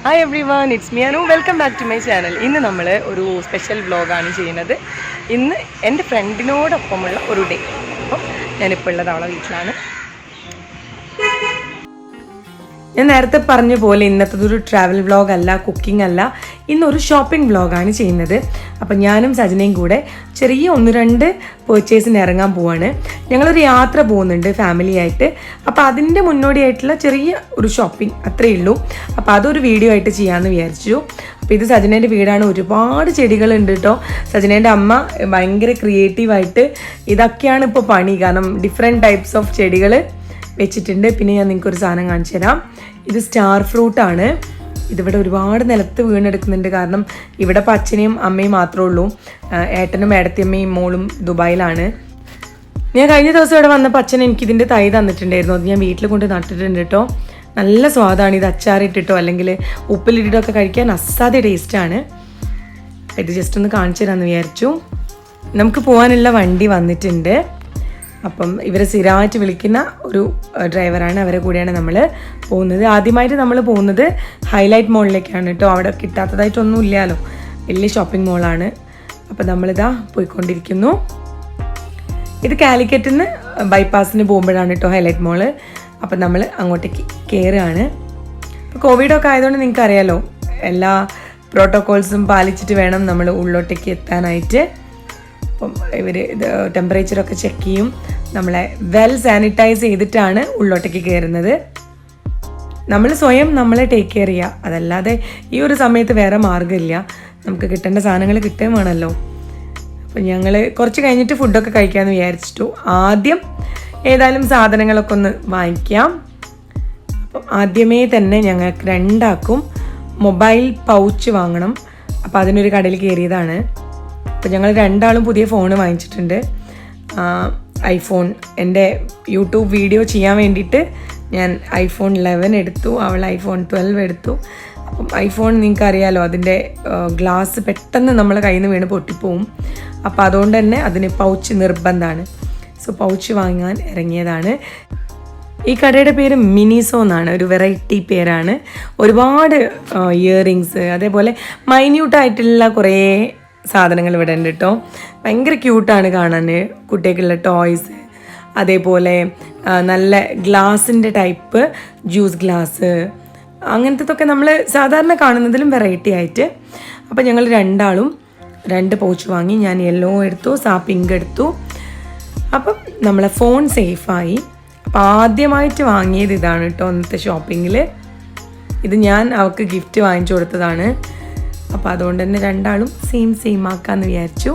Hi everyone, it's me Anu. Welcome back to my channel. ഇന്ന് നമ്മൾ ഒരു special വ്ലോഗാണ് ചെയ്യുന്നത്. ഇന്ന് എൻ്റെ ഫ്രണ്ടിനോടൊപ്പമുള്ള ഒരു ഡേ. അപ്പം ഞാനിപ്പോൾ ഉള്ളത് അവളെ വീട്ടിലാണ്. ഞാൻ നേരത്തെ പറഞ്ഞ പോലെ ഇന്നത്തതൊരു ട്രാവൽ വ്ലോഗ് അല്ല, കുക്കിംഗ് അല്ല, ഇന്നൊരു ഷോപ്പിംഗ് വ്ലോഗാണ് ചെയ്യുന്നത്. അപ്പം ഞാനും സജനയും കൂടെ ചെറിയ 1-2 പർച്ചേസിന് ഇറങ്ങാൻ പോവാണ്. ഞങ്ങളൊരു യാത്ര പോകുന്നുണ്ട് ഫാമിലി ആയിട്ട്. അപ്പോൾ അതിൻ്റെ മുന്നോടിയായിട്ടുള്ള ചെറിയ ഒരു ഷോപ്പിംഗ് അത്രയേ ഉള്ളൂ. അപ്പോൾ അതൊരു വീഡിയോ ആയിട്ട് ചെയ്യാമെന്ന് വിചാരിച്ചു. അപ്പോൾ ഇത് സജനേൻ്റെ വീടാണ്. ഒരുപാട് ചെടികളുണ്ട് കേട്ടോ. സജനേൻ്റെ അമ്മ ഭയങ്കര ക്രിയേറ്റീവായിട്ട് ഇതൊക്കെയാണ് ഇപ്പോൾ പണി. കാരണം ഡിഫറെൻറ്റ് ടൈപ്സ് ഓഫ് ചെടികൾ വെച്ചിട്ടുണ്ട്. പിന്നെ ഞാൻ നിങ്ങൾക്കൊരു സാധനം കാണിച്ചു തരാം. ഇത് സ്റ്റാർ ഫ്രൂട്ടാണ്. ഇതിവിടെ ഒരുപാട് നിലത്ത് വീണെടുക്കുന്നുണ്ട്. കാരണം ഇവിടെ ഇപ്പോൾ അച്ഛനെയും അമ്മയും മാത്രമേ ഉള്ളൂ. ഏട്ടനും ഏടത്തിയമ്മയും മോളും ദുബായിലാണ്. ഞാൻ കഴിഞ്ഞ ദിവസം ഇവിടെ വന്നപ്പോൾ അച്ഛൻ എനിക്കിതിൻ്റെ തൈ തന്നിട്ടുണ്ടായിരുന്നു. അത് ഞാൻ വീട്ടിൽ കൊണ്ട് നട്ടിട്ടുണ്ട് കേട്ടോ. നല്ല സ്വാദാണ്. ഇത് അച്ചാറിട്ടിട്ടോ അല്ലെങ്കിൽ ഉപ്പിലിട്ടിട്ടോ ഒക്കെ കഴിക്കാൻ അസാധ്യ ടേസ്റ്റാണ്. ഇത് ജസ്റ്റ് ഒന്ന് കാണിച്ചു തരാമെന്ന് വിചാരിച്ചു. നമുക്ക് പോകാനുള്ള വണ്ടി വന്നിട്ടുണ്ട്. അപ്പം ഇവരെ സ്ഥിരമായിട്ട് വിളിക്കുന്ന ഒരു ഡ്രൈവറാണ്. അവരെ കൂടെയാണ് നമ്മൾ പോകുന്നത്. ആദ്യമായിട്ട് നമ്മൾ പോകുന്നത് ഹൈലൈറ്റ് മോളിലേക്കാണ് കേട്ടോ. അവിടെ കിട്ടാത്തതായിട്ടൊന്നും ഇല്ലല്ലോ, വലിയ ഷോപ്പിംഗ് മോളാണ്. അപ്പം നമ്മളിതാ പോയിക്കൊണ്ടിരിക്കുന്നു. ഇത് കാലിക്കറ്റിൽ നിന്ന് ബൈപ്പാസിന് പോകുമ്പോഴാണ് കേട്ടോ ഹൈലൈറ്റ് മോള്. അപ്പം നമ്മൾ അങ്ങോട്ടേക്ക് കയറുകയാണ്. ഇപ്പോൾ കോവിഡൊക്കെ ആയതുകൊണ്ട് നിങ്ങൾക്ക് അറിയാലോ, എല്ലാ പ്രോട്ടോക്കോൾസും പാലിച്ചിട്ട് വേണം നമ്മൾ ഉള്ളോട്ടേക്ക് എത്താനായിട്ട്. അപ്പം ഇവർ ടെമ്പറേച്ചറൊക്കെ ചെക്ക് ചെയ്യും. നമ്മളെ വെൽ സാനിറ്റൈസ് ചെയ്തിട്ടാണ് ഉള്ളോട്ടേക്ക് കയറുന്നത്. നമ്മൾ സ്വയം നമ്മളെ ടേക്ക് കെയർ ചെയ്യുക. അതല്ലാതെ ഈ ഒരു സമയത്ത് വേറെ മാർഗ്ഗമില്ല. നമുക്ക് കിട്ടേണ്ട സാധനങ്ങൾ കിട്ടുകയും വേണമല്ലോ. അപ്പം ഞങ്ങൾ കുറച്ച് കഴിഞ്ഞിട്ട് ഫുഡൊക്കെ കഴിക്കാമെന്ന് വിചാരിച്ചിട്ടു. ആദ്യം ഏതായാലും സാധനങ്ങളൊക്കെ ഒന്ന് വാങ്ങിക്കാം. അപ്പം ആദ്യമേ തന്നെ ഞങ്ങൾക്ക് രണ്ടാക്കും മൊബൈൽ പൗച്ച് വാങ്ങണം. അപ്പോൾ അതിനൊരു കടയിൽ കയറിയതാണ്. അപ്പോൾ ഞങ്ങൾ രണ്ടാളും പുതിയ ഫോൺ വാങ്ങിച്ചിട്ടുണ്ട്. ഐഫോൺ. എൻ്റെ യൂട്യൂബ് വീഡിയോ ചെയ്യാൻ വേണ്ടിയിട്ട് ഞാൻ iPhone 11 എടുത്തു. അവൾ iPhone 12 എടുത്തു. അപ്പം ഐഫോൺ നിങ്ങൾക്ക് അറിയാലോ, അതിൻ്റെ ഗ്ലാസ് പെട്ടെന്ന് നമ്മളെ കയ്യിൽ നിന്ന് വീണ് പൊട്ടിപ്പോവും. അപ്പോൾ അതുകൊണ്ട് തന്നെ അതിന് പൗച്ച് നിർബന്ധമാണ്. സോ പൗച്ച് വാങ്ങാൻ ഇറങ്ങിയതാണ്. ഈ കടയുടെ പേര് മിനിസോ എന്നാണ്. ഒരു വെറൈറ്റി പേരാണ്. ഒരുപാട് ഇയറിങ്സ്, അതേപോലെ മൈന്യൂട്ടായിട്ടുള്ള കുറേ സാധനങ്ങൾ ഇവിടെ ഉണ്ട് കേട്ടോ. ഭയങ്കര ക്യൂട്ടാണ് കാണാൻ. കുട്ടികൾക്കുള്ള ടോയ്സ്, അതേപോലെ നല്ല ഗ്ലാസിൻ്റെ ടൈപ്പ് ജ്യൂസ് ഗ്ലാസ്, അങ്ങനത്തതൊക്കെ നമ്മൾ സാധാരണ കാണുന്നതിലും വെറൈറ്റി ആയിട്ട്. അപ്പോൾ ഞങ്ങൾ രണ്ടാളും 2 പൗച്ച് വാങ്ങി. ഞാൻ യെല്ലോ എടുത്തു, പിങ്ക് എടുത്തു. അപ്പം നമ്മളെ ഫോൺ സേഫായി. അപ്പോൾ ആദ്യമായിട്ട് വാങ്ങിയത് ഇതാണ് കേട്ടോ ഇന്നത്തെ ഷോപ്പിങ്ങിൽ. ഇത് ഞാൻ അവൾക്ക് ഗിഫ്റ്റ് വാങ്ങിച്ചു കൊടുത്തതാണ്. അപ്പോൾ അതുകൊണ്ട് തന്നെ രണ്ടാളും സെയിം ആക്കാമെന്ന് വിചാരിച്ചു.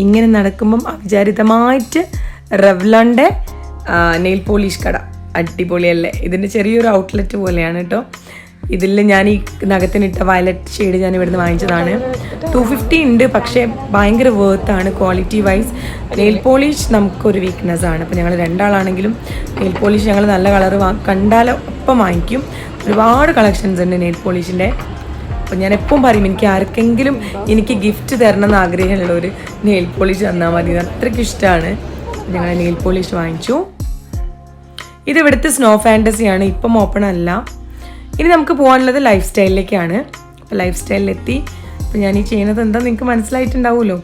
ഇങ്ങനെ നടക്കുമ്പം അവിചാരിതമായിട്ട് റെവ്ലോൻ്റെ നെയിൽ പോളിഷ് കട അടിപൊളിയല്ലേ. ഇതിൻ്റെ ചെറിയൊരു ഔട്ട്ലെറ്റ് പോലെയാണ് കേട്ടോ. ഇതിൽ ഞാൻ ഈ നഖത്തിനിട്ട വയലറ്റ് ഷെയ്ഡ് ഞാൻ ഇവിടുന്ന് വാങ്ങിച്ചതാണ്. 250 ഉണ്ട്, പക്ഷേ ഭയങ്കര വേർത്താണ് ക്വാളിറ്റി വൈസ്. നെയിൽ പോളിഷ് നമുക്കൊരു വീക്ക്നെസ് ആണ്. അപ്പോൾ ഞങ്ങൾ രണ്ടാളാണെങ്കിലും നെയിൽ പോളിഷ് ഞങ്ങൾ നല്ല കളർ കണ്ടാൽ ഒപ്പം വാങ്ങിക്കും. ഒരുപാട് കളക്ഷൻസ് ഉണ്ട് നെയിൽ പോളിഷിൻ്റെ. അപ്പോൾ ഞാൻ എപ്പം പറയും, എനിക്ക് ആർക്കെങ്കിലും എനിക്ക് ഗിഫ്റ്റ് തരണം എന്ന് ആഗ്രഹമുള്ള ഒരു നെയിൽ പോളിഷ് തന്നാൽ മതി. അത്രയ്ക്ക് ഇഷ്ടമാണ്. ഞങ്ങൾ നെയിൽ പോളിഷ് വാങ്ങിച്ചു. ഇത് ഇവിടുത്തെ സ്നോ ഫാൻറ്റസിയാണ്. ഇപ്പം ഓപ്പൺ അല്ല. ഇനി നമുക്ക് പോകാനുള്ളത് ലൈഫ് സ്റ്റൈലിലേക്കാണ്. അപ്പോൾ ലൈഫ് സ്റ്റൈലിലെത്തി. അപ്പോൾ ഞാൻ ഈ ചെയ്യുന്നത് എന്താ നിങ്ങൾക്ക് മനസ്സിലായിട്ടുണ്ടാവുമല്ലോ.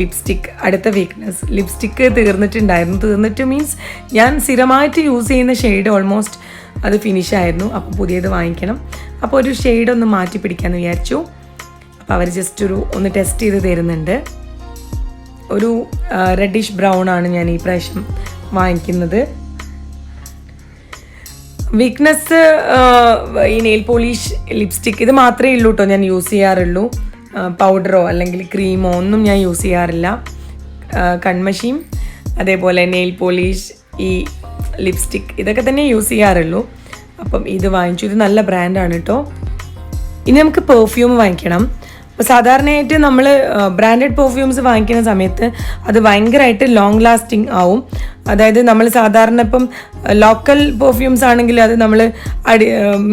ലിപ്സ്റ്റിക്ക്, അടുത്ത വീക്ക്നെസ്. ലിപ്സ്റ്റിക്ക് തീർന്നിട്ട് മീൻസ് ഞാൻ സ്ഥിരമായിട്ട് യൂസ് ചെയ്യുന്ന ഷെയ്ഡ് ഓൾമോസ്റ്റ് അത് ഫിനിഷായിരുന്നു. അപ്പോൾ പുതിയത് വാങ്ങിക്കണം. അപ്പോൾ ഒരു ഷെയ്ഡ് ഒന്ന് മാറ്റി പിടിക്കാമെന്ന് വിചാരിച്ചു. അപ്പോൾ അവർ ജസ്റ്റ് ഒന്ന് ടെസ്റ്റ് ചെയ്ത് തരുന്നുണ്ട്. ഒരു റെഡിഷ് ബ്രൗൺ ആണ് ഞാൻ ഈ പ്രാവശ്യം വാങ്ങിക്കുന്നത്. വീക്ക്നെസ് ഈ നെയിൽ പോളിഷ്, ലിപ്സ്റ്റിക്ക് ഇത് മാത്രമേ ഉള്ളൂ കേട്ടോ ഞാൻ യൂസ് ചെയ്യാറുള്ളൂ. പൗഡറോ അല്ലെങ്കിൽ ക്രീമോ ഒന്നും ഞാൻ യൂസ് ചെയ്യാറില്ല. കൺമഷിയും അതേപോലെ നെയിൽ പോളിഷ്, ഈ ലിപ്സ്റ്റിക്ക് ഇതൊക്കെ തന്നെ യൂസ് ചെയ്യാറുള്ളൂ. അപ്പം ഇത് വാങ്ങിച്ചു. ഇത് നല്ല ബ്രാൻഡാണ് കേട്ടോ. ഇനി നമുക്ക് പെർഫ്യൂം വാങ്ങിക്കണം. അപ്പോൾ സാധാരണയായിട്ട് നമ്മൾ ബ്രാൻഡഡ് പെർഫ്യൂംസ് വാങ്ങിക്കുന്ന സമയത്ത് അത് ഭയങ്കരമായിട്ട് ലോങ് ലാസ്റ്റിംഗ് ആവും. അതായത് നമ്മൾ സാധാരണ ഇപ്പം ലോക്കൽ പെർഫ്യൂംസ് ആണെങ്കിൽ അത് നമ്മൾ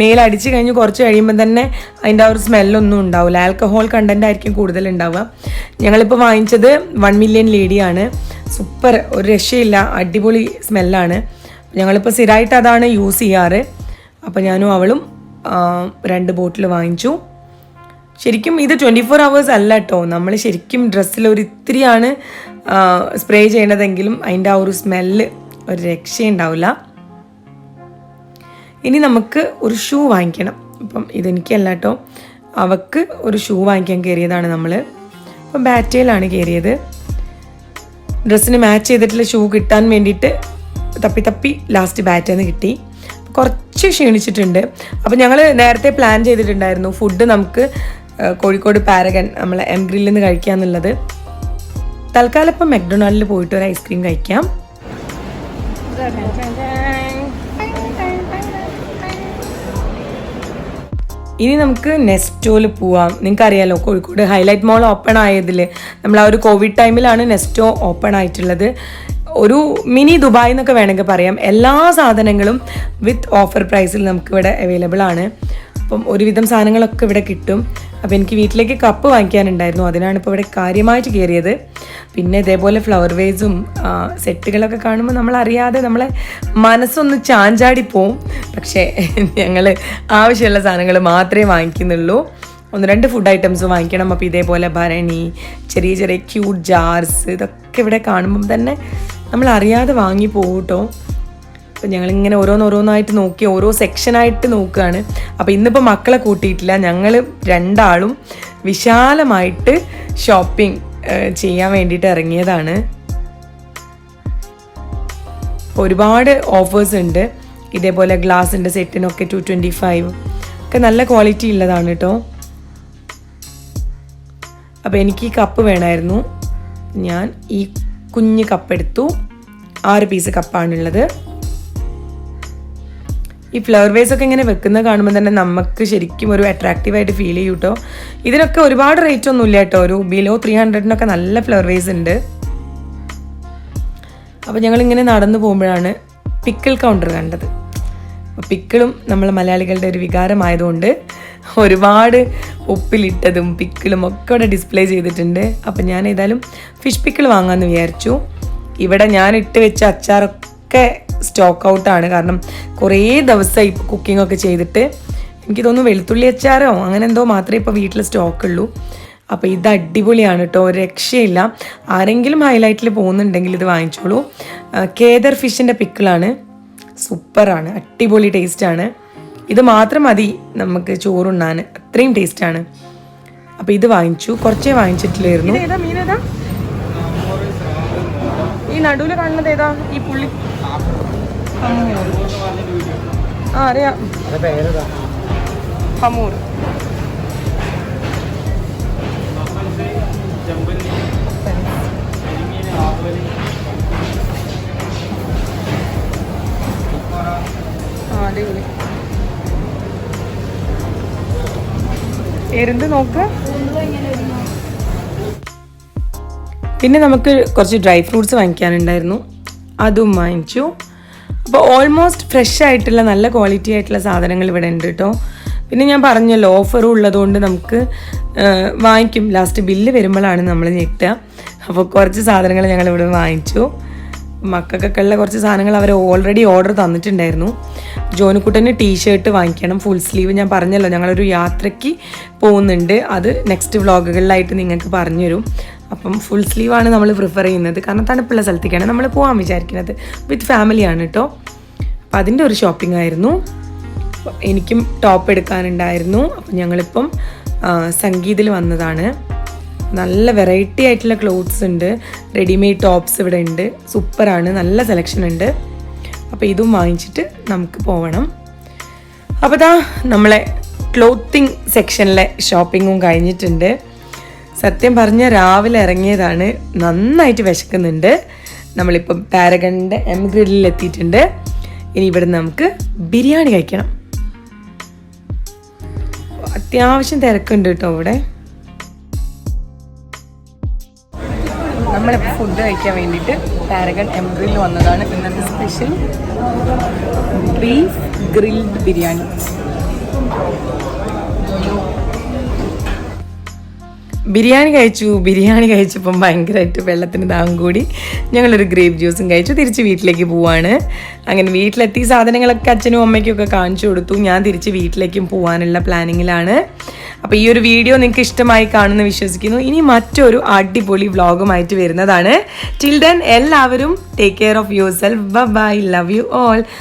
മേലടിച്ച് കഴിഞ്ഞ് കുറച്ച് കഴിയുമ്പോൾ തന്നെ അതിൻ്റെ ആ ഒരു സ്മെല്ലൊന്നും ഉണ്ടാവില്ല. ആൽക്കഹോൾ കണ്ടൻ്റ് ആയിരിക്കും കൂടുതൽ ഉണ്ടാവുക. ഞങ്ങളിപ്പോൾ വാങ്ങിച്ചത് 1 മില്യൺ ലേഡിയാണ്. സൂപ്പർ, ഒരു രക്ഷയില്ല, അടിപൊളി സ്മെല്ലാണ്. ഞങ്ങളിപ്പോൾ സ്ഥിരമായിട്ട് അതാണ് യൂസ് ചെയ്യാറ്. അപ്പോൾ ഞാനും അവളും 2 ബോട്ടിൽ വാങ്ങിച്ചു. ശരിക്കും ഇത് 24 hours അല്ല കേട്ടോ. നമ്മൾ ശരിക്കും ഡ്രസ്സിൽ ഒരു ഇത്തിരിയാണ് സ്പ്രേ ചെയ്യണതെങ്കിലും അതിൻ്റെ ആ ഒരു സ്മെല്ല് ഒരു രക്ഷയുണ്ടാവില്ല. ഇനി നമുക്ക് ഒരു ഷൂ വാങ്ങിക്കണം. ഇപ്പം ഇതെനിക്കല്ല കേട്ടോ, അവൾക്ക് ഒരു ഷൂ വാങ്ങിക്കാൻ കയറിയതാണ് നമ്മൾ. അപ്പം ബാറ്റയിലാണ് കയറിയത്. ഡ്രസ്സിന് മാച്ച് ചെയ്തിട്ടുള്ള ഷൂ കിട്ടാൻ വേണ്ടിയിട്ട് തപ്പി ലാസ്റ്റ് ബാറ്റയിൽ നിന്ന് കിട്ടി. കുറച്ച് ക്ഷീണിച്ചിട്ടുണ്ട്. അപ്പോൾ ഞങ്ങൾ നേരത്തെ പ്ലാൻ ചെയ്തിട്ടുണ്ടായിരുന്നു ഫുഡ് നമുക്ക് കോഴിക്കോട് പാരഗൺ നമ്മളെ എം ഗ്രില്ലിൽ നിന്ന് കഴിക്കാമെന്നുള്ളത്. തൽക്കാലം ഇപ്പം മെക്ഡൊണാൾഡിൽ പോയിട്ട് ഒരു ഐസ്ക്രീം കഴിക്കാം. ഇനി നമുക്ക് നെസ്റ്റോയിൽ പോവാം. നിങ്ങൾക്കറിയാലോ കോഴിക്കോട് ഹൈലൈറ്റ് മോൾ ഓപ്പൺ ആയതിൽ നമ്മൾ ആ ഒരു കോവിഡ് ടൈമിലാണ് നെസ്റ്റോ ഓപ്പൺ ആയിട്ടുള്ളത്. ഒരു മിനി ദുബായ് എന്നൊക്കെ വേണമെങ്കിൽ പറയാം. എല്ലാ സാധനങ്ങളും വിത്ത് ഓഫർ പ്രൈസിൽ നമുക്കിവിടെ അവൈലബിൾ ആണ്. അപ്പം ഒരുവിധം സാധനങ്ങളൊക്കെ ഇവിടെ കിട്ടും. അപ്പോൾ എനിക്ക് വീട്ടിലേക്ക് കപ്പ് വാങ്ങിക്കാനുണ്ടായിരുന്നു, അതിനാണ് ഇപ്പോൾ ഇവിടെ കാര്യമായിട്ട് കയറിയത്. പിന്നെ ഇതേപോലെ ഫ്ലവർ വേസും സെറ്റുകളൊക്കെ കാണുമ്പോൾ നമ്മളറിയാതെ നമ്മളെ മനസ്സൊന്ന് ചാഞ്ചാടി പോവും. പക്ഷേ ഞങ്ങൾ ആവശ്യമുള്ള സാധനങ്ങൾ മാത്രമേ വാങ്ങിക്കുന്നുള്ളൂ. 1-2 ഫുഡ് ഐറ്റംസ് വാങ്ങിക്കണം. അപ്പോൾ ഇതേപോലെ ഭരണി, ചെറിയ ക്യൂട്ട് ജാർസ്, ഇതൊക്കെ ഇവിടെ കാണുമ്പം തന്നെ നമ്മൾ അറിയാതെ വാങ്ങി പോകും കേട്ടോ. അപ്പോൾ ഞങ്ങളിങ്ങനെ ഓരോന്നായിട്ട് നോക്കി ഓരോ സെക്ഷനായിട്ട് നോക്കുകയാണ്. അപ്പോൾ ഇന്നിപ്പോൾ മക്കളെ കൂട്ടിയിട്ടില്ല, ഞങ്ങൾ 2 ആളും വിശാലമായിട്ട് ഷോപ്പിംഗ് ചെയ്യാൻ വേണ്ടിയിട്ട് ഇറങ്ങിയതാണ്. ഒരുപാട് ഓഫേഴ്സ് ഉണ്ട്. ഇതേപോലെ ഗ്ലാസിൻ്റെ സെറ്റിനൊക്കെ 225 ഒക്കെ നല്ല ക്വാളിറ്റി ഉള്ളതാണ് കേട്ടോ. അപ്പോൾ എനിക്ക് ഈ കപ്പ് വേണമായിരുന്നു. ഞാൻ ഈ കുഞ്ഞ് കപ്പ് എടുത്തു. 6 പീസ് കപ്പാണുള്ളത്. ഈ ഫ്ലവർ വേസൊക്കെ ഇങ്ങനെ വെക്കുന്നത് കാണുമ്പോൾ തന്നെ നമുക്ക് ശരിക്കും ഒരു അട്രാക്റ്റീവായിട്ട് ഫീൽ ചെയ്യും കേട്ടോ. ഇതിനൊക്കെ ഒരുപാട് റേറ്റ് ഒന്നും ഇല്ല കേട്ടോ. ഒരു ബിലോ 300 നല്ല ഫ്ലവർ വേസ് ഉണ്ട്. അപ്പോൾ ഞങ്ങളിങ്ങനെ നടന്നു പോകുമ്പോഴാണ് പിക്കിൾ കൗണ്ടർ കണ്ടത്. പിക്കിളും നമ്മൾ മലയാളികളുടെ ഒരു വികാരമായതുകൊണ്ട് ഒരുപാട് ഉപ്പിലിട്ടതും പിക്കിളും ഒക്കെ ഇവിടെ ഡിസ്പ്ലേ ചെയ്തിട്ടുണ്ട്. അപ്പം ഞാൻ ഏതായാലും ഫിഷ് പിക്കിൾ വാങ്ങാമെന്ന് വിചാരിച്ചു. ഇവിടെ ഞാൻ ഇട്ട് വെച്ച അച്ചാറൊക്കെ സ്റ്റോക്ക് ഔട്ടാണ്. കാരണം കുറേ ദിവസമായി കുക്കിംഗ് ഒക്കെ ചെയ്തിട്ട്. എനിക്ക് തോന്നുന്നു വെളുത്തുള്ളി അച്ചാറോ അങ്ങനെ എന്തോ മാത്രമേ ഇപ്പോൾ വീട്ടിൽ സ്റ്റോക്കുള്ളൂ. അപ്പോൾ ഇത് അടിപൊളിയാണ് കേട്ടോ, ഒരു രക്ഷയില്ല. ആരെങ്കിലും ഹൈലൈറ്റിൽ പോകുന്നുണ്ടെങ്കിൽ ഇത് വാങ്ങിച്ചോളൂ. കേദർ ഫിഷിൻ്റെ പിക്കിളാണ്, സൂപ്പറാണ്, അടിപൊളി ടേസ്റ്റാണ്. ഇത് മാത്രം മതി നമുക്ക് ചോറുണ്ണാൻ, അത്രയും ടേസ്റ്റാണ്. അപ്പോൾ ഇത് വാങ്ങിച്ചു. കുറച്ചേ വാങ്ങിച്ചിട്ടില്ലായിരുന്നു. ഈ നടുവിൽ കാണുന്നത് ഏതാ? ഈ പുള്ളി അറിയാം, ഹമൂർ. അടിപൊളി. എരുന്ത് നോക്ക്. പിന്നെ നമുക്ക് കുറച്ച് ഡ്രൈ ഫ്രൂട്ട്സ് വാങ്ങിക്കാനുണ്ടായിരുന്നു, അതും വാങ്ങിച്ചു. അപ്പോൾ ഓൾമോസ്റ്റ് ഫ്രഷ് ആയിട്ടുള്ള നല്ല ക്വാളിറ്റി ആയിട്ടുള്ള സാധനങ്ങൾ ഇവിടെ ഉണ്ട് കേട്ടോ. പിന്നെ ഞാൻ പറഞ്ഞല്ലോ ഓഫറും ഉള്ളതുകൊണ്ട് നമുക്ക് വാങ്ങിക്കും. ലാസ്റ്റ് ബില്ല് വരുമ്പോഴാണ് നമ്മൾ ഞെട്ടുക. അപ്പോൾ കുറച്ച് സാധനങ്ങൾ ഞങ്ങൾ ഇവിടെ വാങ്ങിച്ചു. മക്കൾക്കൊക്കെ ഉള്ള കുറച്ച് സാധനങ്ങൾ അവർ ഓൾറെഡി ഓർഡർ തന്നിട്ടുണ്ടായിരുന്നു. ജോനുക്കുട്ടന് ടീഷർട്ട് വാങ്ങിക്കണം, ഫുൾ സ്ലീവ്. ഞാൻ പറഞ്ഞല്ലോ ഞങ്ങളൊരു യാത്രയ്ക്ക് പോകുന്നുണ്ട്, അത് നെക്സ്റ്റ് വ്ളോഗുകളിലായിട്ട് നിങ്ങൾക്ക് പറഞ്ഞുതരും. അപ്പം ഫുൾ സ്ലീവാണ് നമ്മൾ പ്രിഫർ ചെയ്യുന്നത്, കാരണം തണുപ്പുള്ള സ്ഥലത്തേക്കാണ് നമ്മൾ പോകാൻ വിചാരിക്കുന്നത്. വിത്ത് ഫാമിലിയാണ് കേട്ടോ. അപ്പം അതിൻ്റെ ഒരു ഷോപ്പിംഗ് ആയിരുന്നു. എനിക്കും ടോപ്പ് എടുക്കാനുണ്ടായിരുന്നു. അപ്പം ഞങ്ങളിപ്പം സംഗീതിൽ വന്നതാണ്. നല്ല വെറൈറ്റി ആയിട്ടുള്ള ക്ലോത്ത്സ് ഉണ്ട്, റെഡിമെയ്ഡ് ടോപ്സ് ഇവിടെ ഉണ്ട്, സൂപ്പറാണ്, നല്ല സെലക്ഷൻ ഉണ്ട്. അപ്പോൾ ഇതും വാങ്ങിച്ചിട്ട് നമുക്ക് പോകണം. അപ്പോൾ ദാ നമ്മളെ ക്ലോത്തിങ് സെക്ഷനിലെ ഷോപ്പിങ്ങും കഴിഞ്ഞിട്ടുണ്ട്. സത്യം പറഞ്ഞാൽ രാവിലെ ഇറങ്ങിയതാണ്, നന്നായിട്ട് വിശക്കുന്നുണ്ട്. നമ്മളിപ്പം പാരഗണിൻ്റെ എം ഗ്രില്ലിൽ എത്തിയിട്ടുണ്ട്. ഇനി ഇവിടെ നമുക്ക് ബിരിയാണി കഴിക്കണം. അത്യാവശ്യം തിരക്കുണ്ട് കേട്ടോ ഇവിടെ. നമ്മളിപ്പോൾ ഫുഡ് കഴിക്കാൻ വേണ്ടിയിട്ട് പാരഗൺ എംബ്രിയിൽ വന്നതാണ്. ഇന്നത്തെ special beef grilled biryani. Biryani കഴിച്ചപ്പം ഭയങ്കരമായിട്ട് വെള്ളത്തിന് ദാഹം കൂടി ഞങ്ങളൊരു ഗ്രേപ്പ് ജ്യൂസും കഴിച്ചു തിരിച്ച് വീട്ടിലേക്ക് പോവാണ്. അങ്ങനെ വീട്ടിലെത്തി സാധനങ്ങളൊക്കെ അച്ഛനും അമ്മയ്ക്കും ഒക്കെ കാണിച്ചു കൊടുത്തു. ഞാൻ തിരിച്ച് വീട്ടിലേക്കും പോകാനുള്ള പ്ലാനിങ്ങിലാണ്. അപ്പോൾ ഈ ഒരു വീഡിയോ നിങ്ങൾക്ക് ഇഷ്ടമായി കാണുമെന്ന് വിശ്വസിക്കുന്നു. ഇനി മറ്റൊരു അടിപൊളി വ്ളോഗുമായിട്ട് വരുന്നതാണ്. ടിൽ ദെൻ എല്ലാവരും take care of yourself. Bye, love you all.